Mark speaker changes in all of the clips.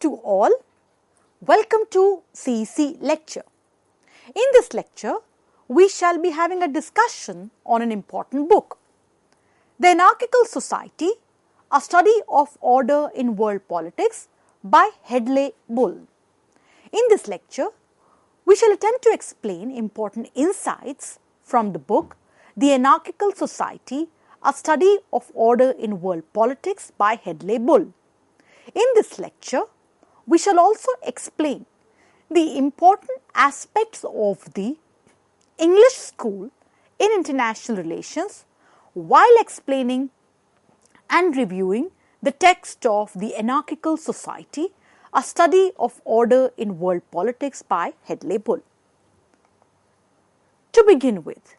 Speaker 1: to all. Welcome to CEC lecture. In this lecture, we shall be having a discussion on an important book, The Anarchical Society, a study of order in world politics by Hedley. In this lecture, we shall attempt to explain important insights from the book, The Anarchical Society, a study of order in world politics by Hedley. In this lecture, we shall also explain the important aspects of the English school in international relations while explaining and reviewing the text of The Anarchical Society, a study of order in world politics by Hedley. To begin with,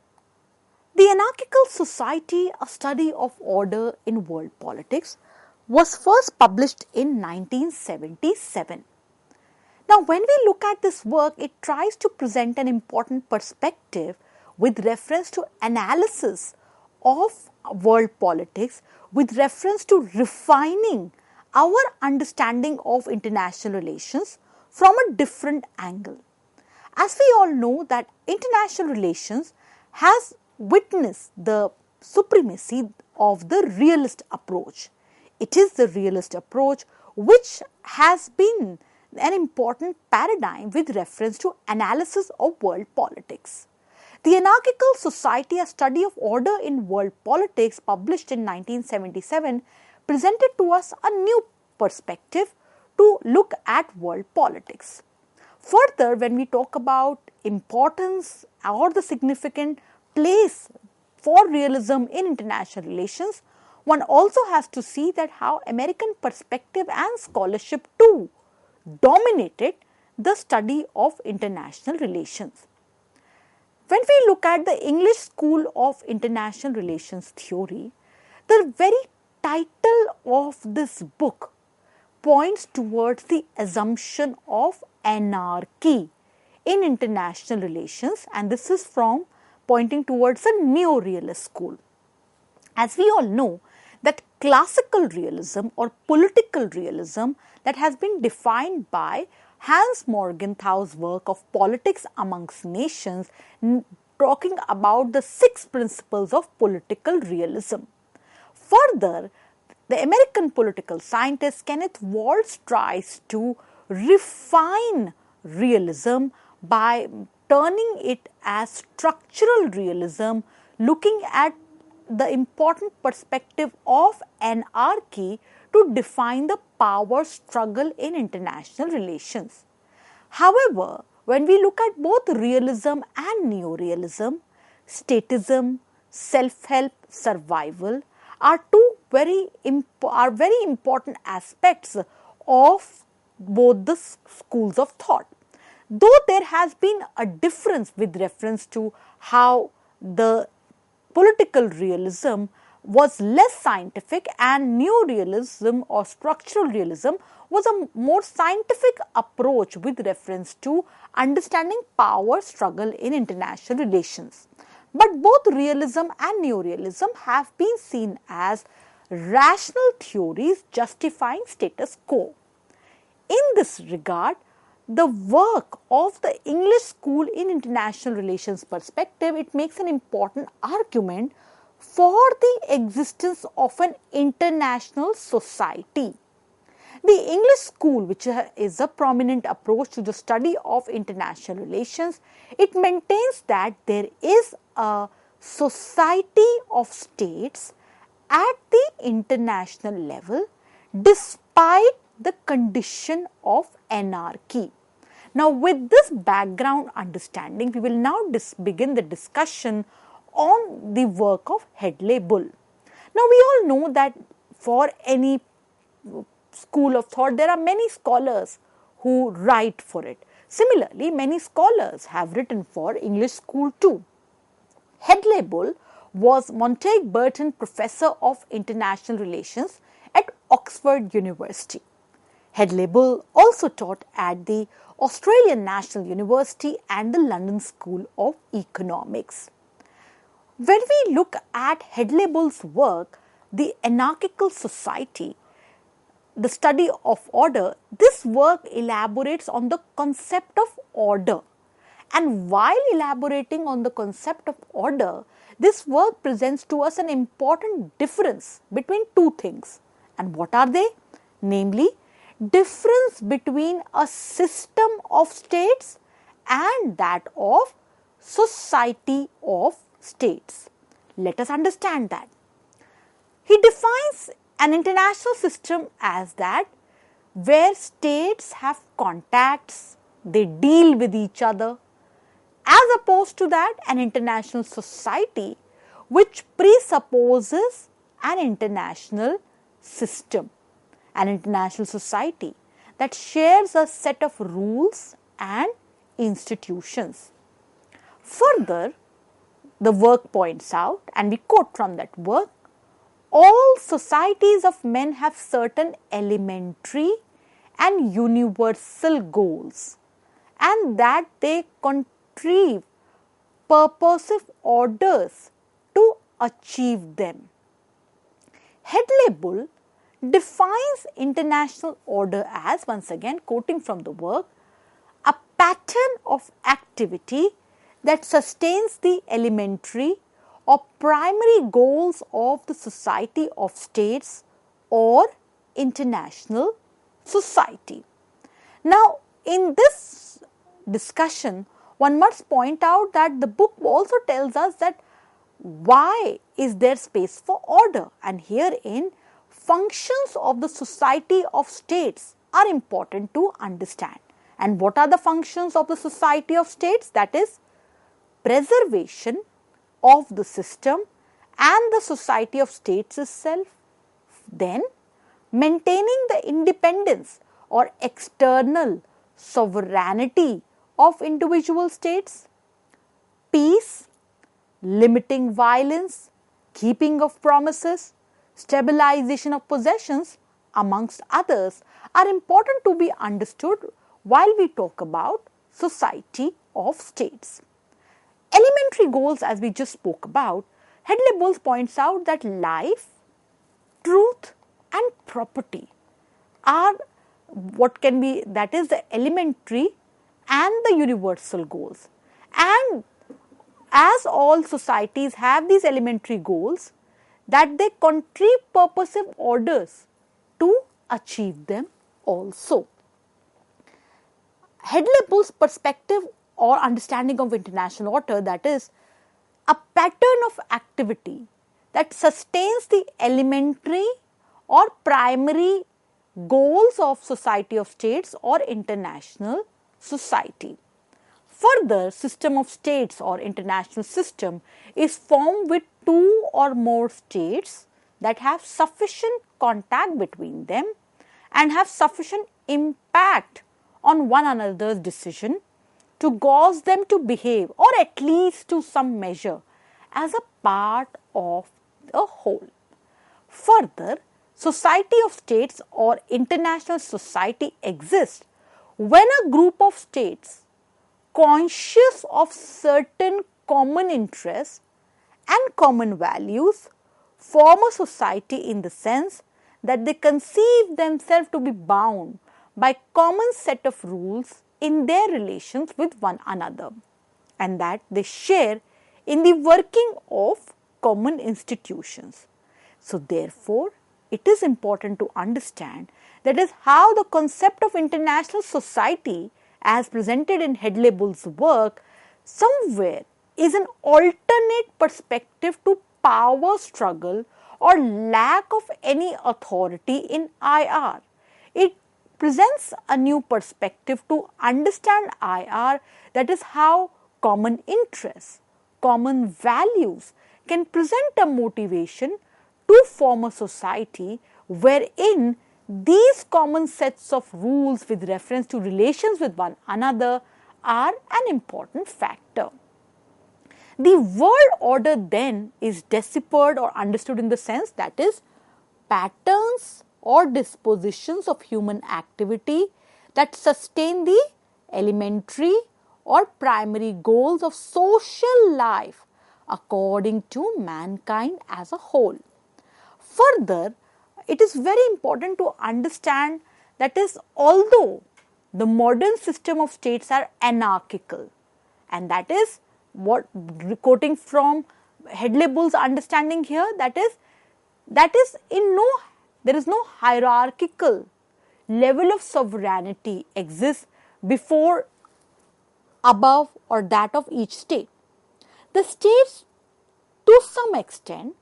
Speaker 1: The Anarchical Society, a study of order in world politics, was first published in 1977. Now, when we look at this work, it tries to present an important perspective with reference to analysis of world politics, with reference to refining our understanding of international relations from a different angle. As we all know that international relations has witnessed the supremacy of the realist approach. It is the realist approach which has been an important paradigm with reference to analysis of world politics. The Anarchical Society, a study of order in world politics, published in 1977, presented to us a new perspective to look at world politics. Further, when we talk about importance or the significant place for realism in international relations, one also has to see that how American perspective and scholarship too dominated the study of international relations. When we look at the English School of International Relations theory, the very title of this book points towards the assumption of anarchy in international relations, and this is from pointing towards a neo-realist school. As we all know, that classical realism or political realism that has been defined by Hans Morgenthau's work of Politics Amongst Nations, talking about the 6 principles of political realism. Further, the American political scientist Kenneth Waltz tries to refine realism by turning it as structural realism, looking at the important perspective of anarchy to define the power struggle in international relations. However, when we look at both realism and neo-realism, statism, self-help, survival are very important aspects of both the schools of thought. Though there has been a difference with reference to how the political realism was less scientific and neo-realism or structural realism was a more scientific approach with reference to understanding power struggle in international relations. But both realism and neo-realism have been seen as rational theories justifying status quo. In this regard, the work of the English school in international relations perspective, it makes an important argument for the existence of an international society. The English school, which is a prominent approach to the study of international relations, it maintains that there is a society of states at the international level despite the condition of anarchy. Now, with this background understanding, we will now begin the discussion on the work of Hedley. Now, we all know that for any school of thought, there are many scholars who write for it. Similarly, many scholars have written for English school too. Hedley was Montague Burton Professor of International Relations at Oxford University. Hedley also taught at the Australian National University and the London School of Economics. When we look at Hedley work, The Anarchical Society, the study of order, this work elaborates on the concept of order. And while elaborating on the concept of order, this work presents to us an important difference between two things. And what are they? Namely, difference between a system of states and that of society of states. Let us understand that. He defines an international system as that where states have contacts, they deal with each other, as opposed to that an international society which presupposes an international system, an international society that shares a set of rules and institutions. Further, the work points out, and we quote from that work, all societies of men have certain elementary and universal goals, and that they contrive purposive orders to achieve them. Hedley Bull defines international order as, once again quoting from the work, a pattern of activity that sustains the elementary or primary goals of the society of states or international society. Now, in this discussion, one must point out that the book also tells us that why is there space for order, and herein functions of the society of states are important to understand. And what are the functions of the society of states? That is preservation of the system and the society of states itself, then maintaining the independence or external sovereignty of individual states, peace, limiting violence, keeping of promises, stabilization of possessions, amongst others, are important to be understood while we talk about society of states. Elementary goals, as we just spoke about, Hedley Bull points out that life, truth and property are what can be, that is the elementary and the universal goals. And as all societies have these elementary goals, that they contrive purposive orders to achieve them also. Hedley Bull's perspective or understanding of international order, that is a pattern of activity that sustains the elementary or primary goals of society of states or international society. Further, system of states or international system is formed with two or more states that have sufficient contact between them and have sufficient impact on one another's decision to cause them to behave, or at least to some measure, as a part of the whole. Further, society of states or international society exists when a group of states conscious of certain common interests and common values form a society in the sense that they conceive themselves to be bound by common set of rules in their relations with one another, and that they share in the working of common institutions. So, therefore, it is important to understand that is how the concept of international society as presented in Hedley Bull's work somewhere is an alternate perspective to power struggle or lack of any authority in IR. It presents a new perspective to understand IR, that is how common interests, common values can present a motivation to form a society wherein these common sets of rules with reference to relations with one another are an important factor. The world order then is deciphered or understood in the sense that is patterns or dispositions of human activity that sustain the elementary or primary goals of social life according to mankind as a whole. Further, it is very important to understand that is, although the modern system of states are anarchical, and that is what, quoting from Hedley Bull's understanding here, that is there is no hierarchical level of sovereignty exists before, above, or that of each state. The states, to some extent,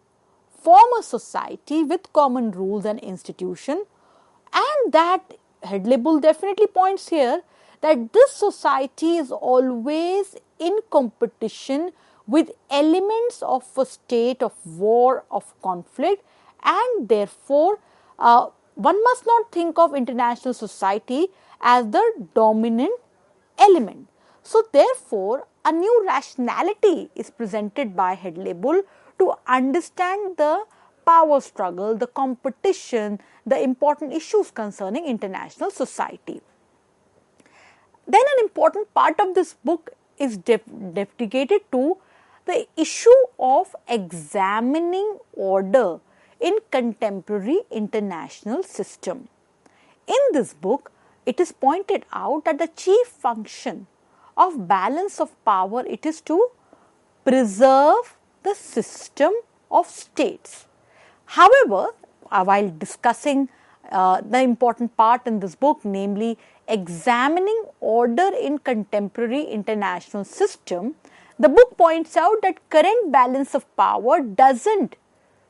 Speaker 1: form a society with common rules and institution, and that Hedley Bull definitely points here that this society is always in competition with elements of a state of war, of conflict, and therefore one must not think of international society as the dominant element. So, therefore, a new rationality is presented by Hedley Bull to understand the power struggle, the competition, the important issues concerning international society. Then an important part of this book is dedicated to the issue of examining order in contemporary international system. In this book, it is pointed out that the chief function of balance of power, it is to preserve the system of states. However, while discussing the important part in this book, namely examining order in contemporary international system, the book points out that current balance of power doesn't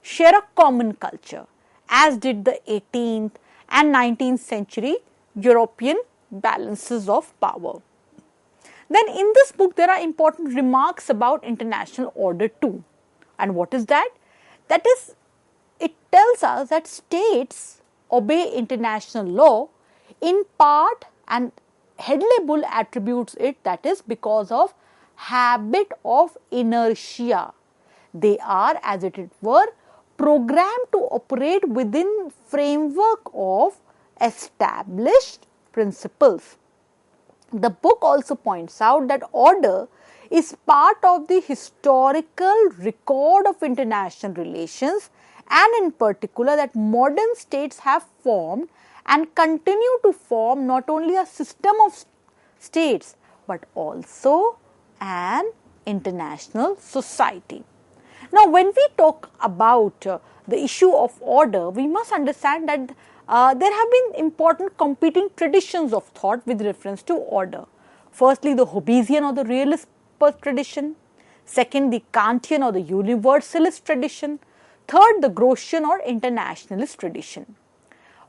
Speaker 1: share a common culture, as did the 18th and 19th century European balances of power. Then in this book, there are important remarks about international order too. And what is that? That is, it tells us that states obey international law in part, and Hedley Bull attributes it, that is because of habit of inertia. They are, as it were, programmed to operate within framework of established principles. The book also points out that order is part of the historical record of international relations, and in particular that modern states have formed and continue to form not only a system of states but also an international society. Now, when we talk about the issue of order, we must understand that there have been important competing traditions of thought with reference to order. Firstly, the Hobbesian or the realist tradition. Second, the Kantian or the universalist tradition. Third, the Grotian or internationalist tradition.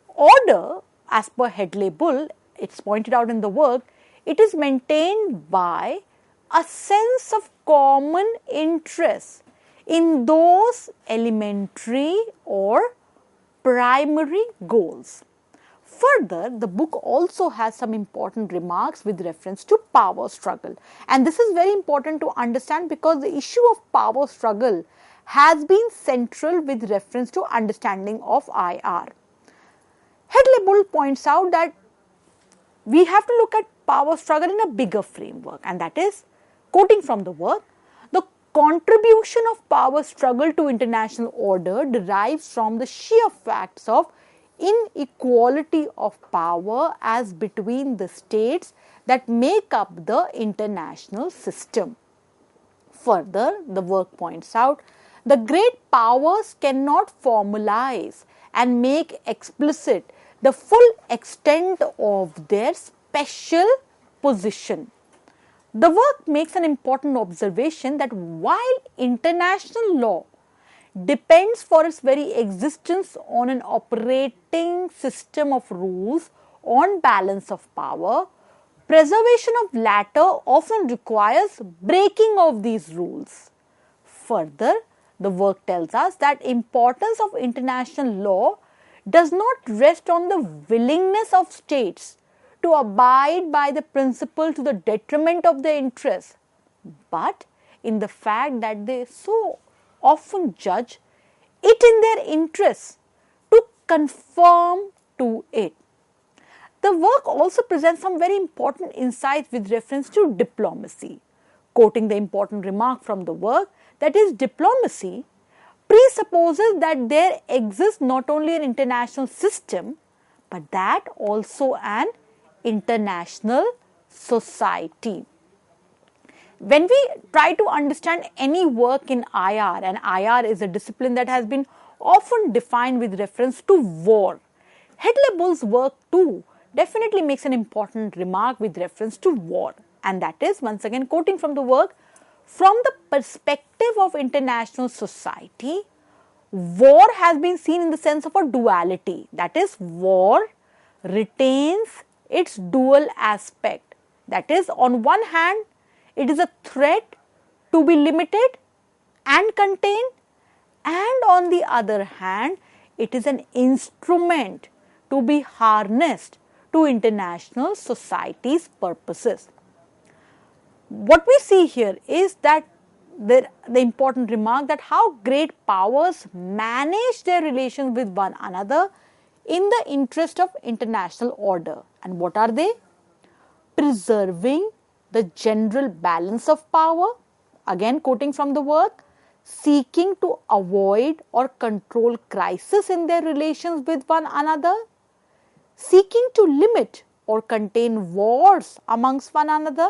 Speaker 1: Order, as per Hedley Bull, it's pointed out in the work, it is maintained by a sense of common interest in those elementary or primary goals. Further, the book also has some important remarks with reference to power struggle, and this is very important to understand because the issue of power struggle has been central with reference to understanding of IR. Hedley Bull points out that we have to look at power struggle in a bigger framework, and that is, quoting from the work, the contribution of power struggle to international order derives from the sheer facts of inequality of power as between the states that make up the international system. Further, the work points out the great powers cannot formalize and make explicit the full extent of their special position. The work makes an important observation that while international law depends for its very existence on an operating system of rules on balance of power, preservation of latter often requires breaking of these rules. Further, the work tells us that importance of international law does not rest on the willingness of states to abide by the principle to the detriment of their interests, but in the fact that they so often judge it in their interests to conform to it. The work also presents some very important insights with reference to diplomacy. Quoting the important remark from the work, that is, diplomacy presupposes that there exists not only an international system, but that also an international society. When we try to understand any work in IR, and IR is a discipline that has been often defined with reference to war, Hedley work too definitely makes an important remark with reference to war, and that is, once again quoting from the work, from the perspective of international society, war has been seen in the sense of a duality. That is, war retains its dual aspect. That is, on one hand, it is a threat to be limited and contained, and on the other hand, it is an instrument to be harnessed to international society's purposes. What we see here is that the important remark that how great powers manage their relations with one another in the interest of international order. And what are they? Preserving the general balance of power, again quoting from the work, seeking to avoid or control crisis in their relations with one another, seeking to limit or contain wars amongst one another.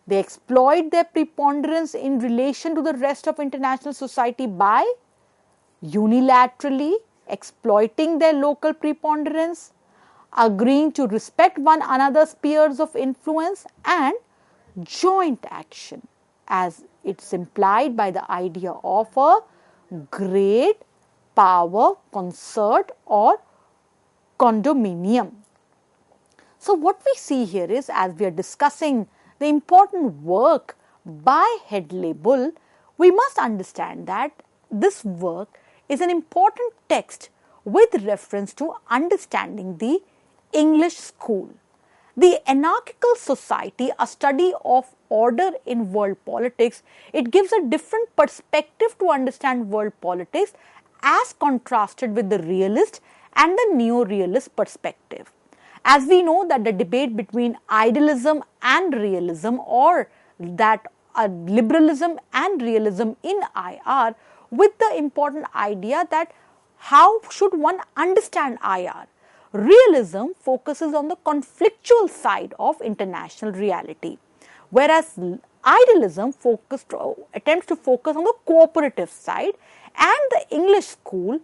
Speaker 1: They exploit their preponderance in relation to the rest of international society by unilaterally exploiting their local preponderance, agreeing to respect one another's spheres of influence, and joint action, as it's implied by the idea of a great power concert or condominium. So what we see here is, as we are discussing the important work by Hedley, we must understand that this work is an important text with reference to understanding the English school. The Anarchical Society, a study of order in world politics, it gives a different perspective to understand world politics as contrasted with the realist and the neo-realist perspective. As we know that the debate between idealism and realism, or that liberalism and realism in IR, with the important idea that how should one understand IR. Realism focuses on the conflictual side of international reality, whereas idealism attempts to focus on the cooperative side, and the English school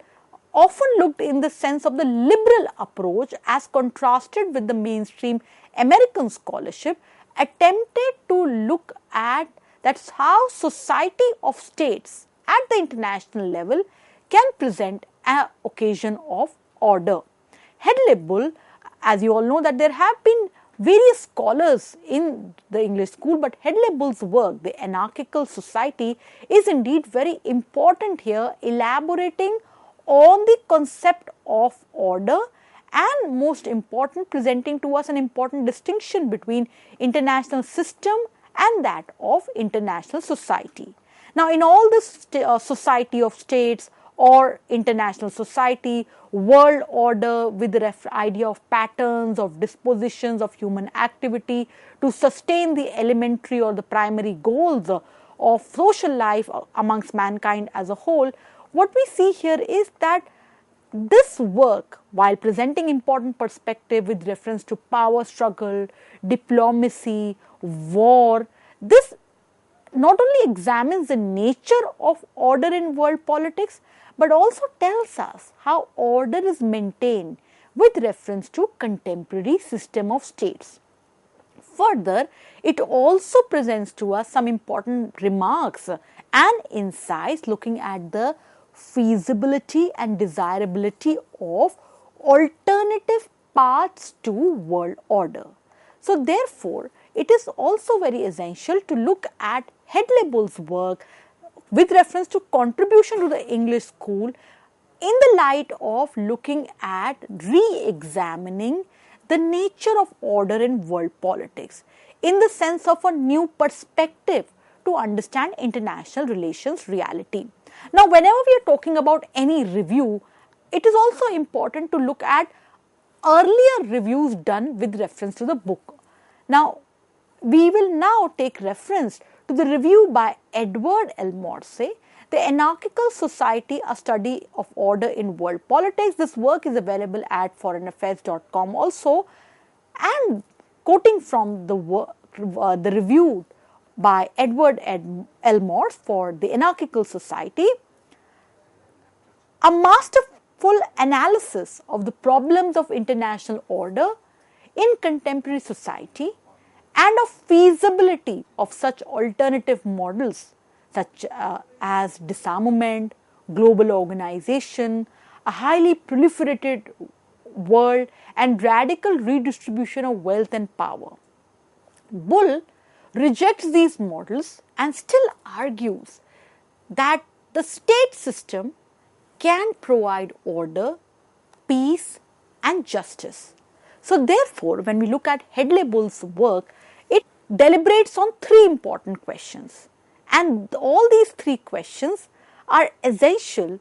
Speaker 1: often looked in the sense of the liberal approach as contrasted with the mainstream American scholarship, attempted to look at that's how society of states at the international level can present an occasion of order. Hedley, as you all know, that there have been various scholars in the English school, but Hedley's work, The Anarchical Society, is indeed very important here, elaborating on the concept of order, and most important, presenting to us an important distinction between international system and that of international society. Now, in all this society of states or international society, world order with the idea of patterns, of dispositions of human activity to sustain the elementary or the primary goals of social life amongst mankind as a whole, what we see here is that this work, while presenting important perspective with reference to power struggle, diplomacy, war, this not only examines the nature of order in world politics, but also tells us how order is maintained with reference to contemporary system of states. Further, it also presents to us some important remarks and insights looking at the feasibility and desirability of alternative paths to world order. So, therefore, it is also very essential to look at Hedley's work with reference to contribution to the English school in the light of looking at re-examining the nature of order in world politics in the sense of a new perspective to understand international relations reality. Now, whenever we are talking about any review, it is also important to look at earlier reviews done with reference to the book. Now, we will now take reference to the review by Edward L. Morse The Anarchical Society, a study of order in world politics. This work is available at foreignaffairs.com also. And quoting from the review by Edward Elmore for the Anarchical Society, a masterful analysis of the problems of international order in contemporary society and of feasibility of such alternative models such as disarmament, global organization, a highly proliferated world and radical redistribution of wealth and power. Bull rejects these models and still argues that the state system can provide order, peace and justice. So therefore, when we look at Hedley Bull's work, it deliberates on three important questions. And all these three questions are essential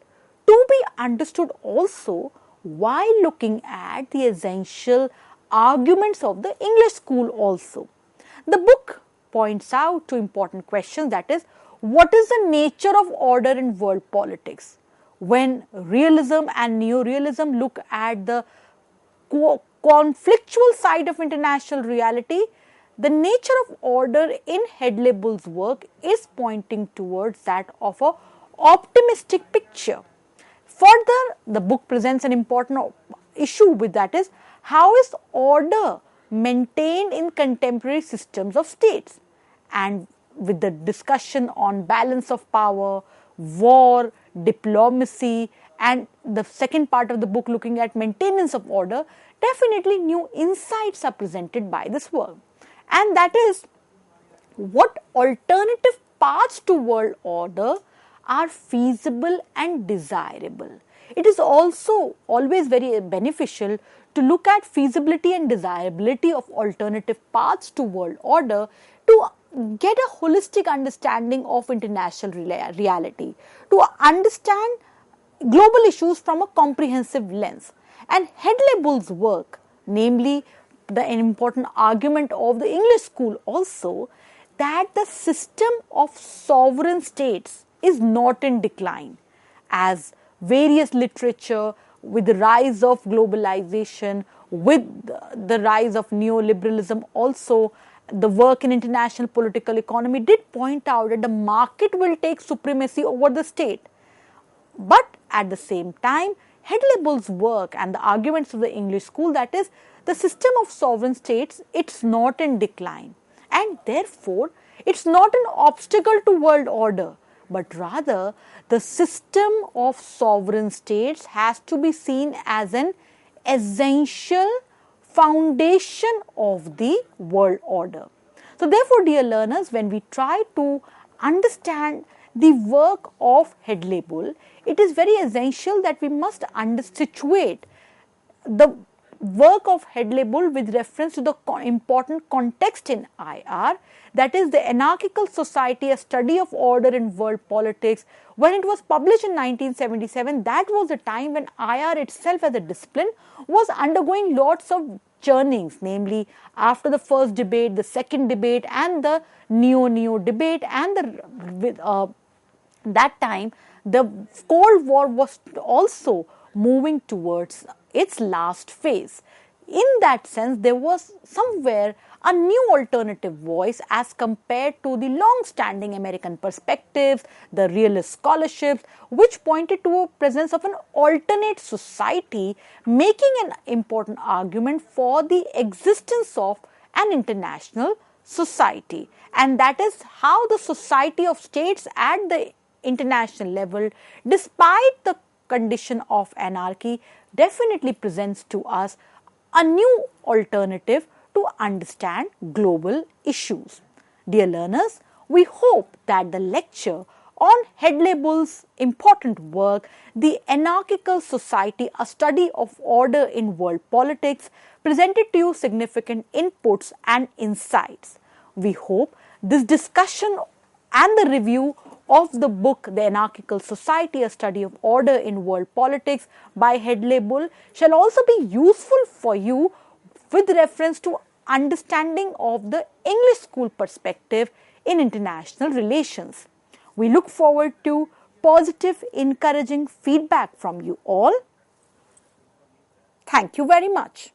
Speaker 1: to be understood also while looking at the essential arguments of the English school also. The book points out two important questions, that is, what is the nature of order in world politics? When realism and neorealism look at the conflictual side of international reality, the nature of order in Hedley Bull's work is pointing towards that of an optimistic picture. Further, the book presents an important issue with that is, how is order maintained in contemporary systems of states? And with the discussion on balance of power, war, diplomacy, and the second part of the book looking at maintenance of order, definitely new insights are presented by this work. And that is, what alternative paths to world order are feasible and desirable. It is also always very beneficial to look at feasibility and desirability of alternative paths to world order to get a holistic understanding of international reality, to understand global issues from a comprehensive lens. And Hedley Bull's work, namely the important argument of the English school also, that the system of sovereign states is not in decline, as various literature with the rise of globalization, with the rise of neoliberalism also, the work in international political economy did point out that the market will take supremacy over the state. But at the same time, Hedley Bull's work and the arguments of the English school, that is, the system of sovereign states, it's not in decline. And therefore, it's not an obstacle to world order, but rather the system of sovereign states has to be seen as an essential foundation of the world order. So therefore, dear learners, when we try to understand the work of Hedley Bull, it is very essential that we must situate the work of Hedley Bull with reference to the important context in IR, that is the Anarchical Society, a study of order in world politics. When it was published in 1977, that was the time when IR itself as a discipline was undergoing lots of churnings, namely after the first debate, the second debate and the neo debate, and that time the Cold War was also moving towards its last phase. In that sense, there was somewhere a new alternative voice as compared to the long-standing American perspectives, the realist scholarships, which pointed to a presence of an alternate society, making an important argument for the existence of an international society. And that is how the society of states at the international level, despite the condition of anarchy, definitely presents to us a new alternative to understand global issues. Dear learners, we hope that the lecture on Hedley Bull's important work, The Anarchical Society, a study of order in world politics, presented to you significant inputs and insights. We hope this discussion and the review of the book The Anarchical Society, a study of order in world politics by Hedley Bull shall also be useful for you with reference to understanding of the English school perspective in international relations. We look forward to positive, encouraging feedback from you all. Thank you very much.